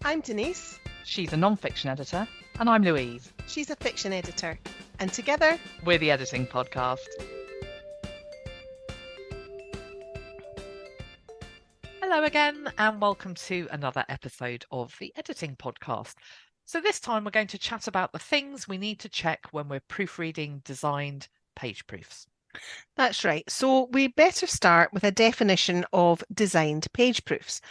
I'm Denise. She's a non-fiction editor, and I'm Louise. She's a fiction editor. And together, we're the Editing Podcast. Hello again, and welcome to another episode of the Editing Podcast. So this time we're going to chat about the things we need to check when we're proofreading designed page proofs. That's right. So we better start with a definition of designed page proofs.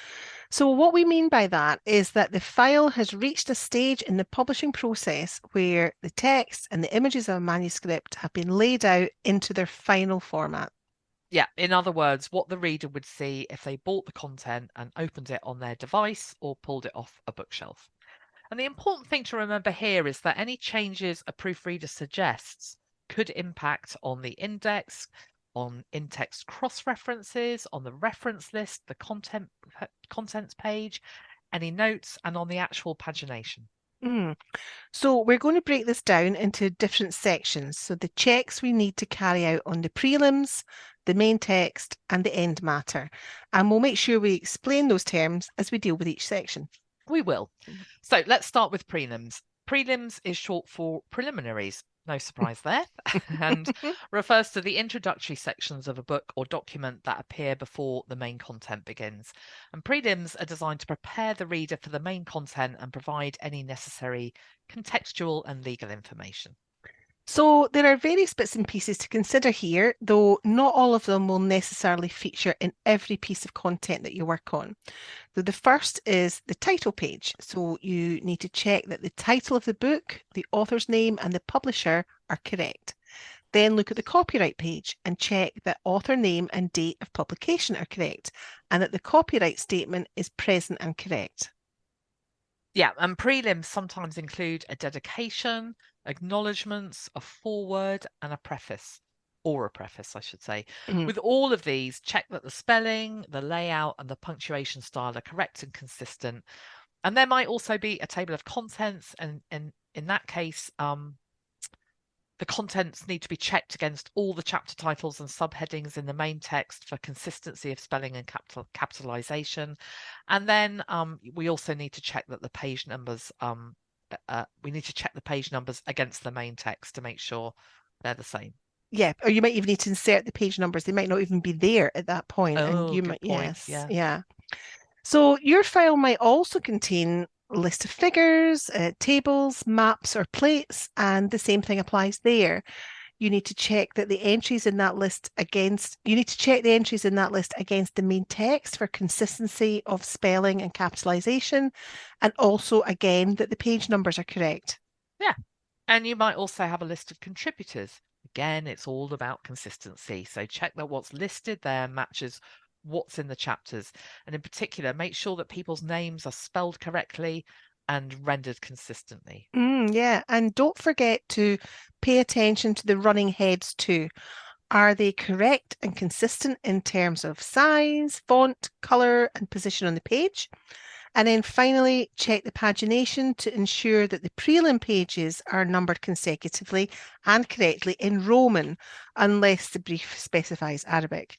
So what we mean by that is that the file has reached a stage in the publishing process where the text and the images of a manuscript have been laid out into their final format. Yeah, in other words, what the reader would see if they bought the content and opened it on their device or pulled it off a bookshelf. And the important thing to remember here is that any changes a proofreader suggests could impact on the index, on in-text cross-references, on the reference list, the contents page, any notes, and on the actual pagination. So we're going to break this down into different sections. So the checks we need to carry out on the prelims, the main text, and the end matter. And we'll make sure we explain those terms as we deal with each section. We will. So let's start with prelims. Prelims is short for preliminaries. No surprise there, and refers to the introductory sections of a book or document that appear before the main content begins. And prelims are designed to prepare the reader for the main content and provide any necessary contextual and legal information. So there are various bits and pieces to consider here, though not all of them will necessarily feature in every piece of content that you work on. So the first is the title page. So you need to check that the title of the book, the author's name, and the publisher are correct. Then look at the copyright page and check that author name and date of publication are correct, and that the copyright statement is present and correct. Yeah, and prelims sometimes include a dedication, acknowledgements, a foreword, and a preface, or a preface, I should say. With all of these, check that the spelling, the layout, and the punctuation style are correct and consistent. And there might also be a table of contents, and in that case, the contents need to be checked against all the chapter titles and subheadings in the main text for consistency of spelling and capitalization. And then we also need to check that the page numbers, we need to check the page numbers against the main text to make sure they're the same. Yeah, or you might even need to insert the page numbers. They might not even be there at that point. Oh, and you good might, point. yes, yeah. So your file might also contain a list of figures, tables, maps, or plates, and the same thing applies there. You need to check that the entries in that list against the main text for consistency of spelling and capitalization, and also again that the page numbers are correct. Yeah, and you might also have a list of contributors. Again, it's all about consistency. So check that what's listed there matches what's in the chapters, and in particular make sure that people's names are spelled correctly and rendered consistently. Yeah, and don't forget to pay attention to the running heads too. Are they correct and consistent in terms of size, font, color, and position on the page? And then finally, check the pagination to ensure that the prelim pages are numbered consecutively and correctly in Roman, unless the brief specifies Arabic.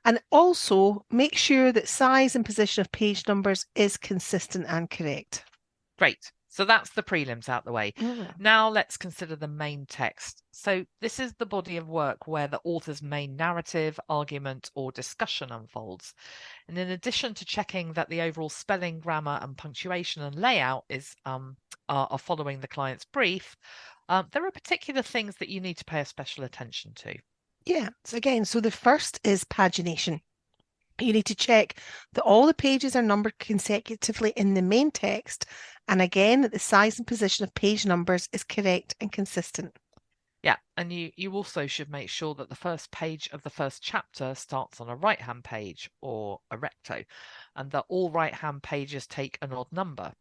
And also make sure that size and position of page numbers is consistent and correct. Great. So that's the prelims out the way. Now let's consider the main text. So this is the body of work where the author's main narrative, argument, or discussion unfolds. And in addition to checking that the overall spelling, grammar, and punctuation and layout are following the client's brief, there are particular things that you need to pay a special attention to. Yeah, so the first is pagination. You need to check that all the pages are numbered consecutively in the main text, and again that the size and position of page numbers is correct and consistent. Yeah, and you also should make sure that the first page of the first chapter starts on a right-hand page or a recto, and that all right-hand pages take an odd number.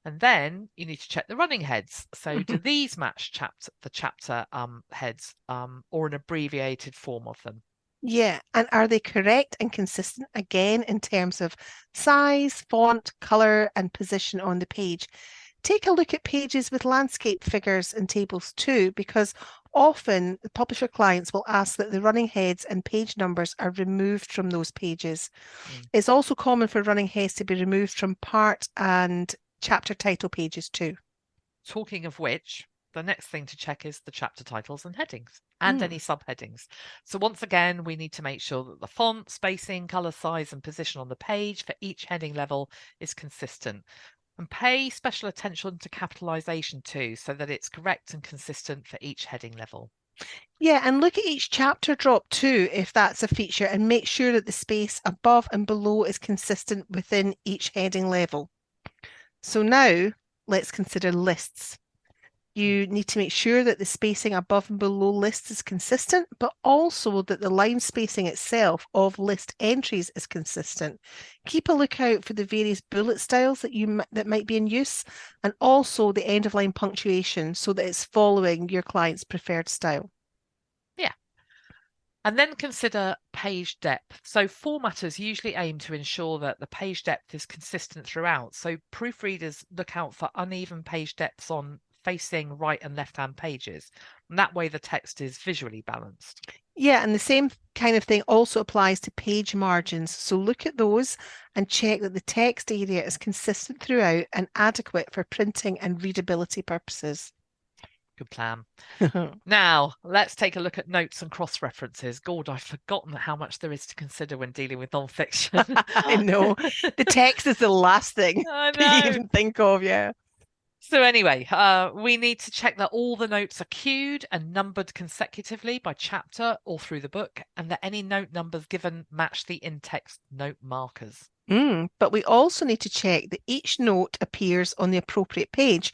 And then you need to check the running heads. So do these match the chapter heads or an abbreviated form of them? Yeah, and are they correct and consistent again in terms of size, font, colour, and position on the page? Take a look at pages with landscape figures and tables too, because often the publisher clients will ask that the running heads and page numbers are removed from those pages. It's also common for running heads to be removed from part and chapter title pages too. Talking of which, the next thing to check is the chapter titles and headings and any subheadings. So once again, we need to make sure that the font, spacing, color, size, and position on the page for each heading level is consistent. And pay special attention to capitalization too, so that it's correct and consistent for each heading level. Yeah, and look at each chapter drop too, if that's a feature, and make sure that the space above and below is consistent within each heading level. So now let's consider lists. You need to make sure that the spacing above and below lists is consistent, but also that the line spacing itself of list entries is consistent. Keep a lookout for the various bullet styles that might be in use, and also the end of line punctuation so that it's following your client's preferred style. Yeah. And then consider page depth. So formatters usually aim to ensure that the page depth is consistent throughout. So proofreaders look out for uneven page depths on facing right and left-hand pages. And that way the text is visually balanced. Yeah, and the same kind of thing also applies to page margins. So look at those and check that the text area is consistent throughout and adequate for printing and readability purposes. Good plan. Now, let's take a look at notes and cross-references. God, I've forgotten how much there is to consider when dealing with non-fiction. I know. The text is the last thing I that you know. even think of, yeah. So anyway, we need to check that all the notes are queued and numbered consecutively by chapter or through the book, and that any note numbers given match the in-text note markers. But we also need to check that each note appears on the appropriate page.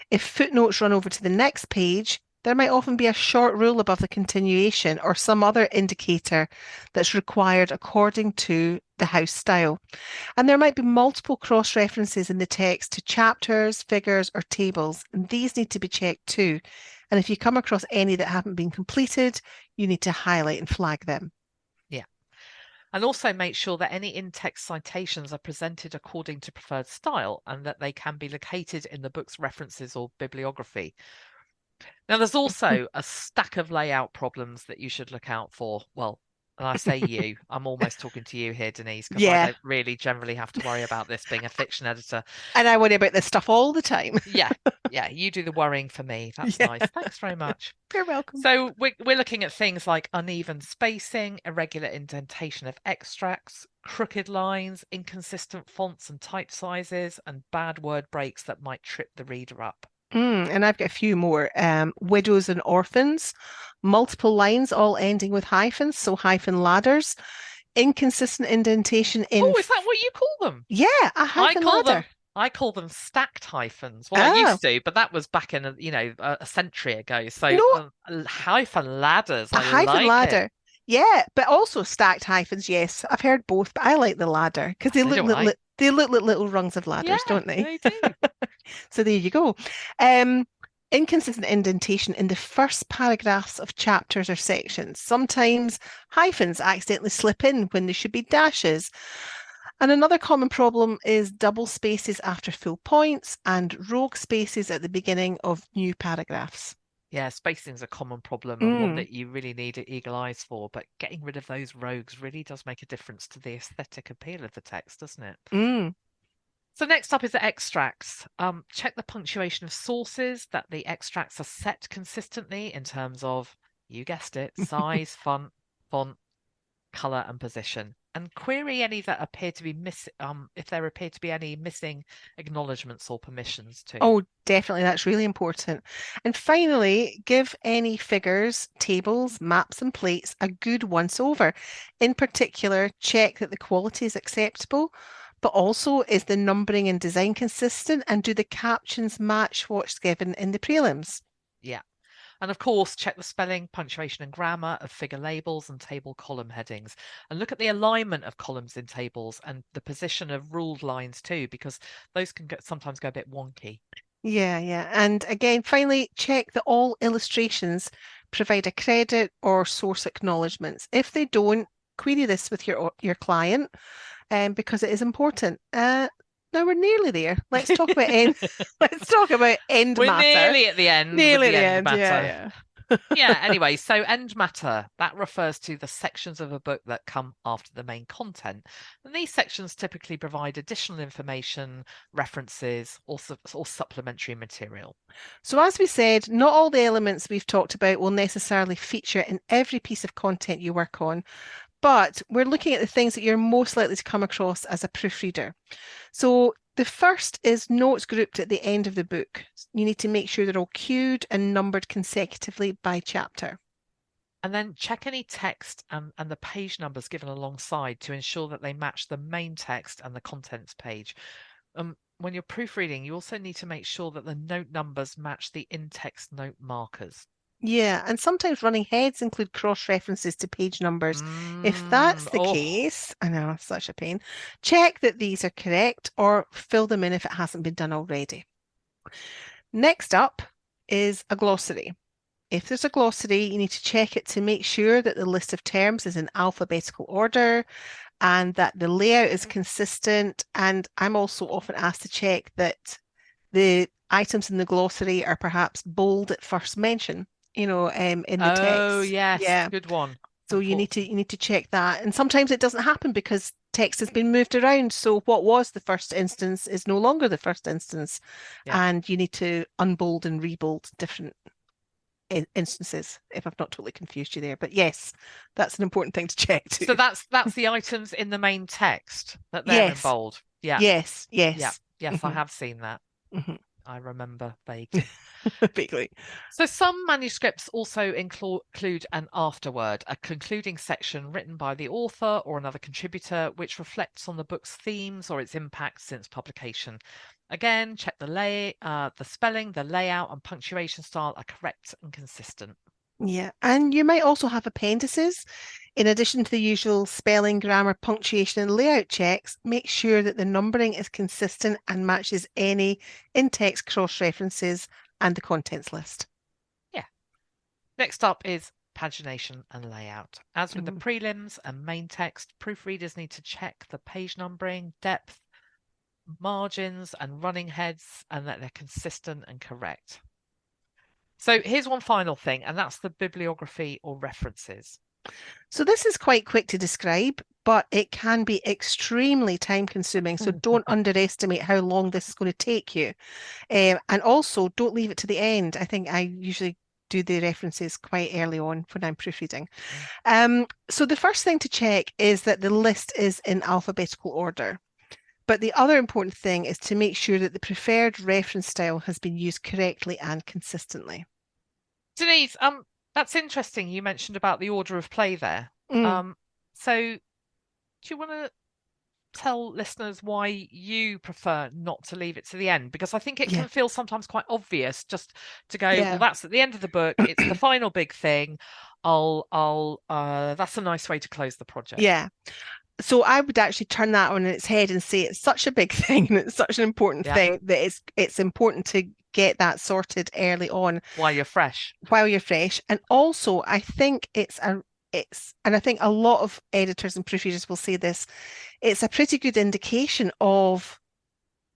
If footnotes run over to the next page, there might often be a short rule above the continuation or some other indicator that's required according to the house style. And there might be multiple cross-references in the text to chapters, figures, or tables, and these need to be checked too. And if you come across any that haven't been completed, you need to highlight and flag them. Yeah. And also make sure that any in-text citations are presented according to preferred style and that they can be located in the book's references or bibliography. Now, there's also a stack of layout problems that you should look out for. Well, and I say you, I'm almost talking to you here, Denise, because I don't really generally have to worry about this being a fiction editor. And I worry about this stuff all the time. Yeah, you do the worrying for me. That's nice. Thanks very much. You're welcome. So we're looking at things like uneven spacing, irregular indentation of extracts, crooked lines, inconsistent fonts and type sizes, and bad word breaks that might trip the reader up. And I've got a few more. Widows and orphans, multiple lines all ending with hyphens, so hyphen ladders, inconsistent indentation in... Oh, is that what you call them? Yeah, a hyphen ladder. I call them stacked hyphens. Well, I used to, but that was back in a century ago. So hyphen ladders. A hyphen ladder. Yeah, but also stacked hyphens. Yes, I've heard both, but I like the ladder because they look like little rungs of ladders, don't they? They do. So there you go. Inconsistent indentation in the first paragraphs of chapters or sections. Sometimes hyphens accidentally slip in when there should be dashes. And another common problem is double spaces after full points and rogue spaces at the beginning of new paragraphs. Yeah, spacing is a common problem and one that you really need eagle eyes for, but getting rid of those rogues really does make a difference to the aesthetic appeal of the text, doesn't it? So next up is the extracts. Check the punctuation of sources, that the extracts are set consistently in terms of, you guessed it, size, font, color, and position. And query any that appear to be if there appear to be any missing acknowledgements or permissions too. Oh, definitely. That's really important. And finally, give any figures, tables, maps, and plates a good once over. In particular, check that the quality is acceptable, but also is the numbering and design consistent, and do the captions match what's given in the prelims? Yeah. And of course, check the spelling, punctuation and grammar of figure labels and table column headings. And look at the alignment of columns in tables and the position of ruled lines too, because those can sometimes go a bit wonky. Yeah. And again, finally, check that all illustrations provide a credit or source acknowledgements. If they don't, query this with your client, because it is important. Now we're nearly there. Let's talk about end. Let's talk about end We're matter. nearly at the end. Nearly at the end. matter. Yeah. Yeah, anyway, so end matter, that refers to the sections of a book that come after the main content. And these sections typically provide additional information, references, or supplementary material. So as we said, not all the elements we've talked about will necessarily feature in every piece of content you work on, but we're looking at the things that you're most likely to come across as a proofreader. So the first is notes grouped at the end of the book. You need to make sure they're all queued and numbered consecutively by chapter. And then check any text and the page numbers given alongside to ensure that they match the main text and the contents page. When you're proofreading, you also need to make sure that the note numbers match the in-text note markers. Yeah, and sometimes running heads include cross-references to page numbers. If that's the Oh, case, I know, such a pain, check that these are correct or fill them in if it hasn't been done already. Next up is a glossary. If there's a glossary, you need to check it to make sure that the list of terms is in alphabetical order and that the layout is consistent. And I'm also often asked to check that the items in the glossary are perhaps bold at first mention, in the oh text. yes, Yeah. good one. So you need to check that. And sometimes it doesn't happen because text has been moved around. So what was the first instance is no longer the first instance. Yeah. And you need to unbold and rebold different instances, if I've not totally confused you there. But yes, that's an important thing to check too. So that's the items in the main text that they're in Yes, bold. Yeah. yes, Yeah. yes. Yes, I have seen that. I remember vaguely. Vaguely. So some manuscripts also include an afterword, a concluding section written by the author or another contributor, which reflects on the book's themes or its impact since publication. Again, check the spelling, the layout, and punctuation style are correct and consistent. Yeah, and you might also have appendices. In addition to the usual spelling, grammar, punctuation, and layout checks, make sure that the numbering is consistent and matches any in-text cross-references and the contents list. Yeah. Next up is pagination and layout. As with the prelims and main text, proofreaders need to check the page numbering, depth, margins, and running heads, and that they're consistent and correct. So here's one final thing, and that's the bibliography or references. So this is quite quick to describe, but it can be extremely time consuming. So don't underestimate how long this is going to take you. And also don't leave it to the end. I think I usually do the references quite early on when I'm proofreading. So the first thing to check is that the list is in alphabetical order. But the other important thing is to make sure that the preferred reference style has been used correctly and consistently. Denise, that's interesting. You mentioned about the order of play there. So do you want to tell listeners why you prefer not to leave it to the end? Because I think it can feel sometimes quite obvious just to go, well, that's at the end of the book. It's the final big thing. That's a nice way to close the project. Yeah. So I would actually turn that on its head and say it's such a big thing and it's such an important thing that it's important to get that sorted early on while you're fresh. And also I think and I think a lot of editors and proofreaders will say this, it's a pretty good indication of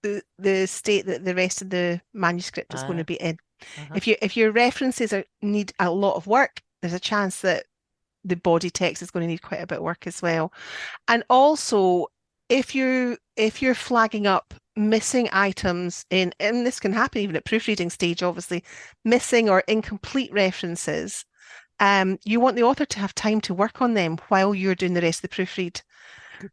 the state that the rest of the manuscript is going to be in. If your references need a lot of work, there's a chance that the body text is going to need quite a bit of work as well. And also, if you're flagging up missing items and this can happen even at proofreading stage, obviously, missing or incomplete references, you want the author to have time to work on them while you're doing the rest of the proofread.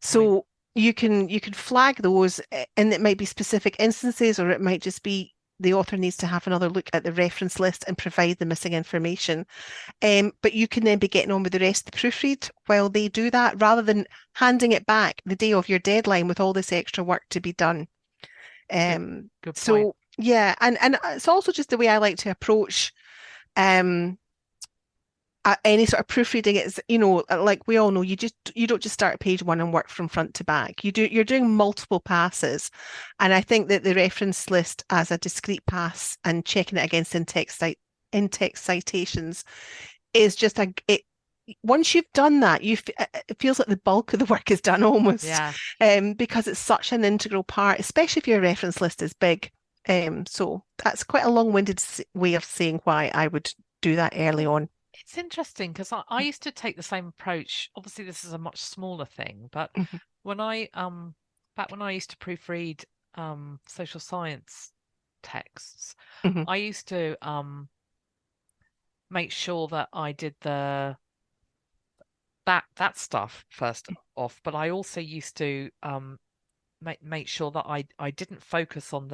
So you can flag those, and it might be specific instances, or it might just be the author needs to have another look at the reference list and provide the missing information. But you can then be getting on with the rest of the proofread while they do that, rather than handing it back the day of your deadline with all this extra work to be done. Good point. So yeah, and it's also just the way I like to approach any sort of proofreading. It's, like we all know, you don't just start at page one and work from front to back. You're doing multiple passes, and I think that the reference list as a discrete pass and checking it against in-text citations is just once you've done that, it feels like the bulk of the work is done almost. Because it's such an integral part, especially if your reference list is big. So that's quite a long-winded way of saying why I would do that early on. It's interesting because I used to take the same approach. Obviously, this is a much smaller thing, but Mm-hmm, when I back when I used to proofread social science texts, mm-hmm, I used to make sure that I did that stuff first off, but I also used to make sure that I didn't focus on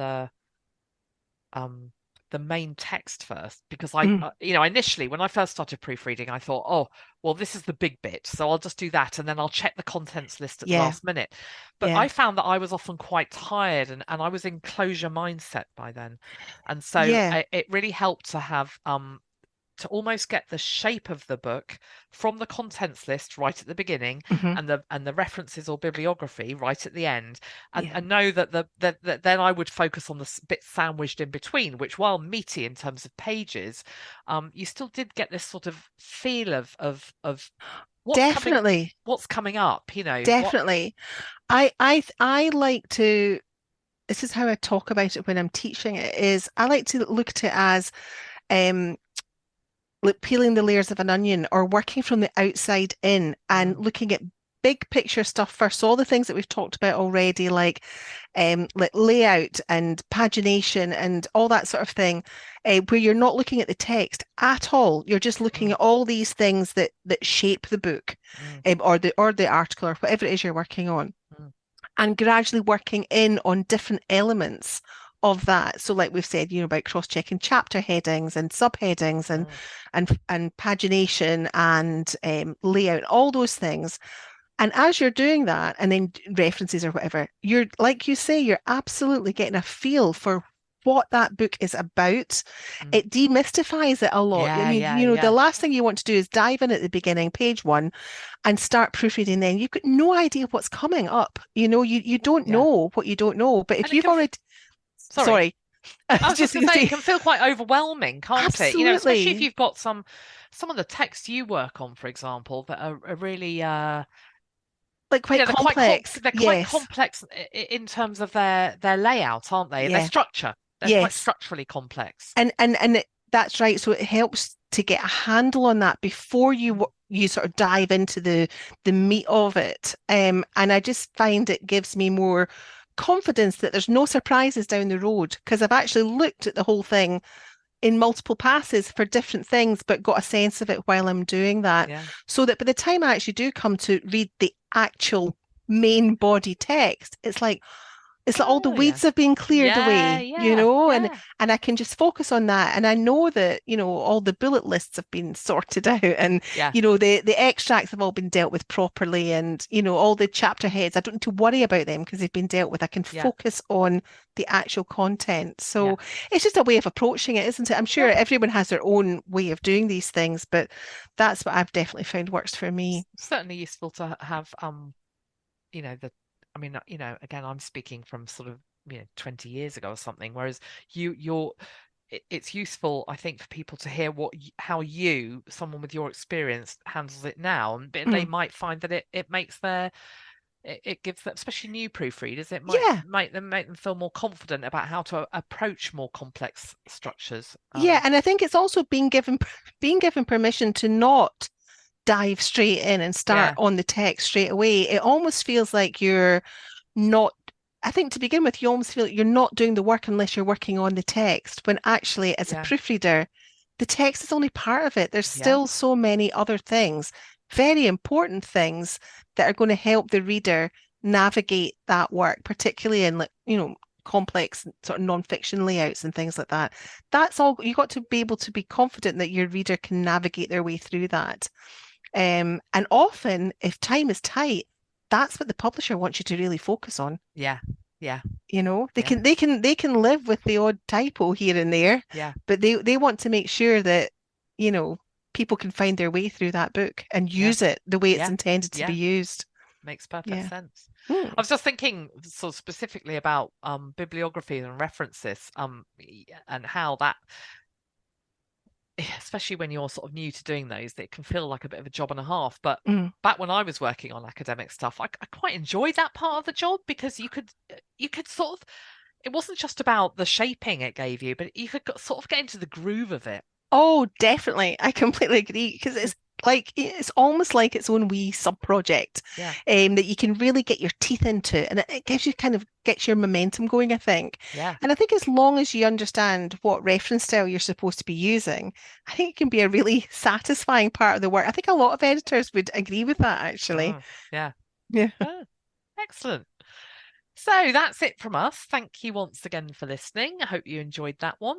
um the main text first, because mm-hmm. initially when I first started proofreading, I thought, oh, well, this is the big bit, so I'll just do that, and then I'll check the contents list at the Yeah, last minute. But yeah, I found that I was often quite tired, and I was in closure mindset by then, and so yeah. it really helped to have to almost get the shape of the book from the contents list right at the beginning, Mm-hmm, and the references or bibliography right at the end, yeah. and know that that then I would focus on the bit sandwiched in between, which, while meaty in terms of pages, you still did get this sort of feel of Definitely, what's coming up, what. definitely. I like to, this is how I talk about it when I'm teaching it, is I like to look at it as um like peeling the layers of an onion or working from the outside in and Mm, looking at big picture stuff first. So all the things that we've talked about already, like layout and pagination and all that sort of thing, where you're not looking at the text at all. You're just looking mm, at all these things that shape the book, mm, or the article or whatever it is you're working on, mm, and gradually working in on different elements of that. So like we've said, about cross-checking chapter headings and subheadings mm, and pagination and layout, all those things. And as you're doing that, and then references or whatever, you're, like you say, you're absolutely getting a feel for what that book is about. mm. It demystifies it a lot. I Yeah, mean, yeah, the yeah, last thing you want to do is dive in at the beginning, page one, and start proofreading. Then you've got no idea what's coming up. You don't yeah. know what you don't know. But if And it you've can already, sorry. sorry, I I was was just just going going to to say, it say, can feel quite overwhelming, can't it? Especially if absolutely, you've got some of the texts you work on, for example, that are really, like quite complex. they're quite Yes, complex in terms of their layout, aren't they? Their yeah, structure. They're quite yes. structurally complex. That's right. So it helps to get a handle on that before you sort of dive into the meat of it. And I just find it gives me more confidence that there's no surprises down the road, because I've actually looked at the whole thing in multiple passes for different things, but got a sense of it while I'm doing that. Yeah. So that by the time I actually do come to read the actual main body text, it's like all the Oh, yeah. weeds have been cleared Yeah, away, yeah, and yeah, I can just focus on that. And I know that, all the bullet lists have been sorted out, and yeah, the extracts have all been dealt with properly, and all the chapter heads, I don't need to worry about them because they've been dealt with. I can yeah, focus on the actual content. yeah. So it's just a way of approaching it, isn't it? I'm sure Yeah. everyone has their own way of doing these things, but that's what I've definitely found works for me. Certainly useful to have the I mean, again, I'm speaking from sort of 20 years ago or something, whereas you're it's useful, I think, for people to hear how someone with your experience, handles it now, and they Mm. might find that it makes it gives them, especially new proofreaders, it might Yeah. make them feel more confident about how to approach more complex structures. Yeah, and I think it's also being given permission to not dive straight in and start Yeah, on the text straight away. It almost feels like you're not, I think to begin with, you almost feel like you're not doing the work unless you're working on the text, when actually, as a yeah, proofreader, the text is only part of it. There's yeah, still so many other things, very important things, that are going to help the reader navigate that work, particularly in, like, complex sort of non-fiction layouts and things like that. That's all you got to be able to be confident that your reader can navigate their way through that. And often, if time is tight, that's what the publisher wants you to really focus on. yeah, yeah, They yeah, can live with the odd typo here and there, yeah, but they want to make sure that, you know, people can find their way through that book and yeah, use it the way it's yeah, intended to be yeah. used. Makes perfect Yeah. sense. Hmm. I was just thinking sort of specifically about bibliography and references, and how that, especially when you're sort of new to doing those, it can feel like a bit of a job and a half. But Mm. back when I was working on academic stuff, I quite enjoyed that part of the job, because you could sort of, it wasn't just about the shaping it gave you, but you could sort of get into the groove of it. Oh, definitely. I completely agree because it's almost like its own wee sub-project Yeah. that you can really get your teeth into, and it gives you kind of gets your momentum going, I think. Yeah. And I think as long as you understand what reference style you're supposed to be using, I think it can be a really satisfying part of the work. I think a lot of editors would agree with that, actually. Oh, yeah. Yeah. Oh, excellent. So that's it from us. Thank you once again for listening. I hope you enjoyed that one.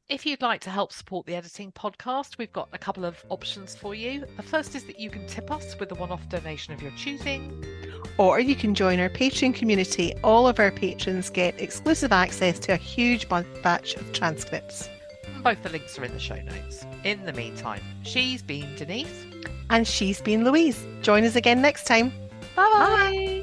If you'd like to help support the Editing Podcast, we've got a couple of options for you. The first is that you can tip us with a one-off donation of your choosing. Or you can join our Patreon community. All of our patrons get exclusive access to a huge batch of transcripts. Both the links are in the show notes. In the meantime, she's been Denise. And she's been Louise. Join us again next time. Bye-bye. Bye.